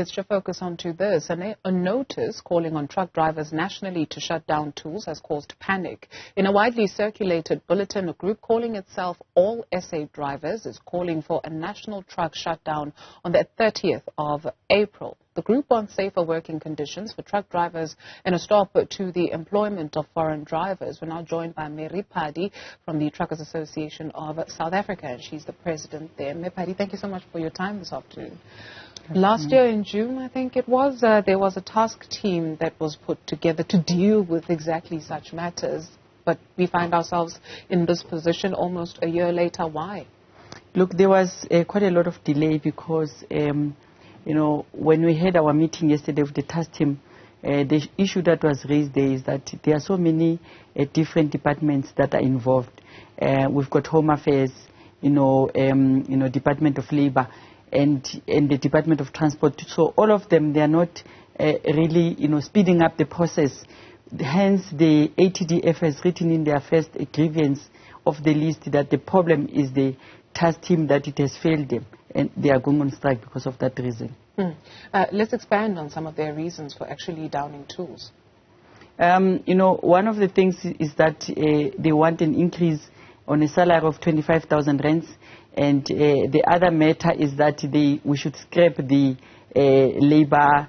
Let's shift focus onto this. A notice calling on truck drivers nationally to shut down tools has caused panic. In a widely circulated bulletin, a group calling itself All SA Drivers is calling for a national truck shutdown on the 30th of April. The group wants safer working conditions for truck drivers and a stop to the employment of foreign drivers. We're now joined by Phadi from the Truckers Association of South Africa, and she's the president there. Phadi, thank you so much for your time this afternoon. Last year in June, I think it was, there was a task team that was put together to deal with exactly such matters. But we find ourselves in this position almost a year later. Why? Look, there was quite a lot of delay because, you know, when we had our meeting yesterday with the task team, the issue that was raised there is that there are so many different departments that are involved. We've got Home Affairs, Department of Labor, and the Department of Transport. So all of them, they are not really, speeding up the process. Hence, the ATDF has written in their first grievance of the list that the problem is the task team, that it has failed them, and they are going on strike because of that reason. Let's expand on some of their reasons for actually downing tools. One of the things is that they want an increase on a salary of 25,000 rands, and the other matter is that we should scrap the labor,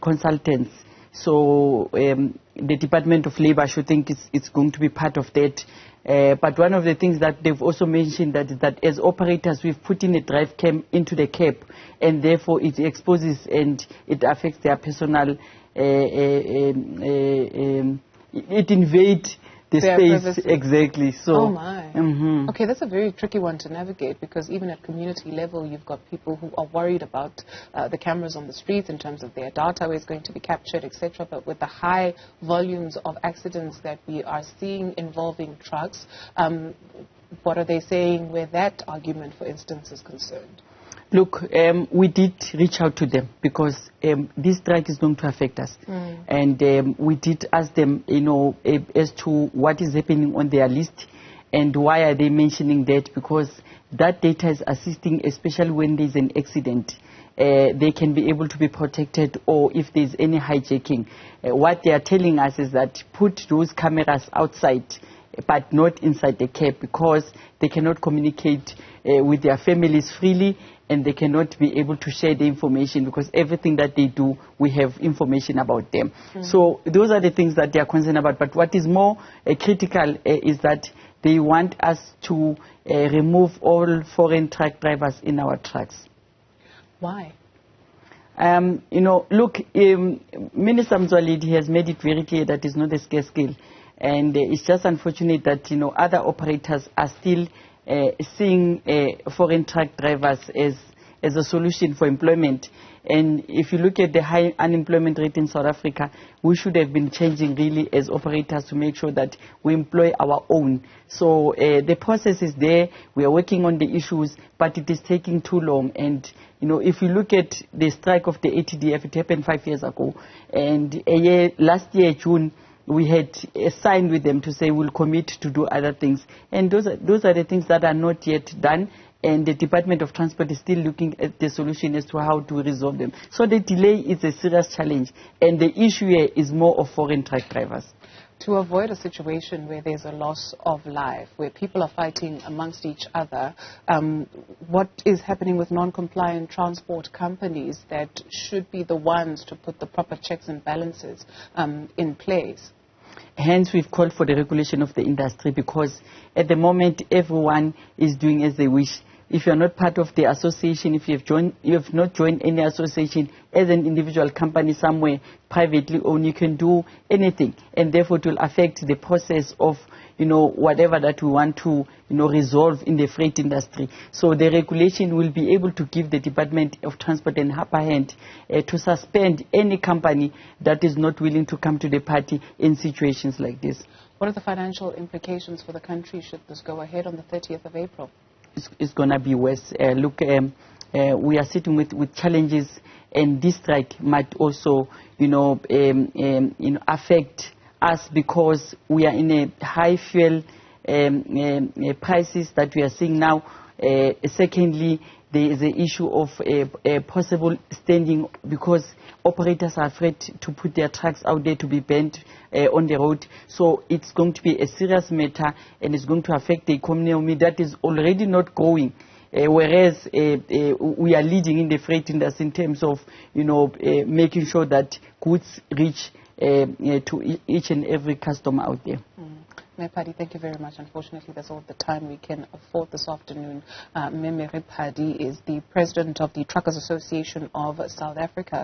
consultants. So the Department of Labor should think it's going to be part of that. But one of the things that they've also mentioned that as operators, we've put in a drive cam into the cab, and therefore it exposes and it affects their personal, it invades the space. Privacy. Exactly. So, oh my. Okay, that's a very tricky one to navigate, because even at community level, you've got people who are worried about the cameras on the streets in terms of their data, where it's going to be captured, etc. But with the high volumes of accidents that we are seeing involving trucks, what are they saying where that argument, for instance, is concerned? Look, we did reach out to them because this strike is going to affect us. And we did ask them, as to what is happening on their list and why are they mentioning that, because that data is assisting, especially when there's an accident. They can be able to be protected, or if there's any hijacking. What they are telling us is that put those cameras outside, but not inside the cab, because they cannot communicate with their families freely, and they cannot be able to share the information, because everything that they do, we have information about them. So those are the things that they are concerned about. But what is more critical is that they want us to remove all foreign truck drivers in our trucks. Why? Look, Minister Mzwalidi has made it very clear that it's not a scale scale. And it's just unfortunate that, other operators are still seeing foreign truck drivers as a solution for employment. And if you look at the high unemployment rate in South Africa, we should have been changing really as operators to make sure that we employ our own. So the process is there. We are working on the issues, but it is taking too long. And, if you look at the strike of the ATDF, it happened 5 years ago. And last year, June, we had signed with them to say we'll commit to do other things. And those are the things that are not yet done. And the Department of Transport is still looking at the solution as to how to resolve them. So the delay is a serious challenge. And the issue here is more of foreign truck drivers. To avoid a situation where there's a loss of life, where people are fighting amongst each other, what is happening with non-compliant transport companies that should be the ones to put the proper checks and balances in place? Hence, we've called for the regulation of the industry, because at the moment, everyone is doing as they wish. If you're not part of the association, if you have not joined any association as an individual company somewhere, privately owned, you can do anything. And therefore, it will affect the process of, whatever that we want to, resolve in the freight industry. So the regulation will be able to give the Department of Transport an upper hand to suspend any company that is not willing to come to the party in situations like this. What are the financial implications for the country should this go ahead on the 30th of April? It's going to be worse. Look, we are sitting with challenges, and this strike might also, affect us, because we are in a high fuel prices that we are seeing now. Secondly, there is the issue of a possible standing, because operators are afraid to put their trucks out there to be banned on the road. So it's going to be a serious matter, and it's going to affect the economy that is already not growing. Whereas we are leading in the freight industry in terms of, making sure that goods reach to each and every customer out there. Phadi, thank you very much. Unfortunately, that's all the time we can afford this afternoon. Phadi is the president of the Truckers Association of South Africa.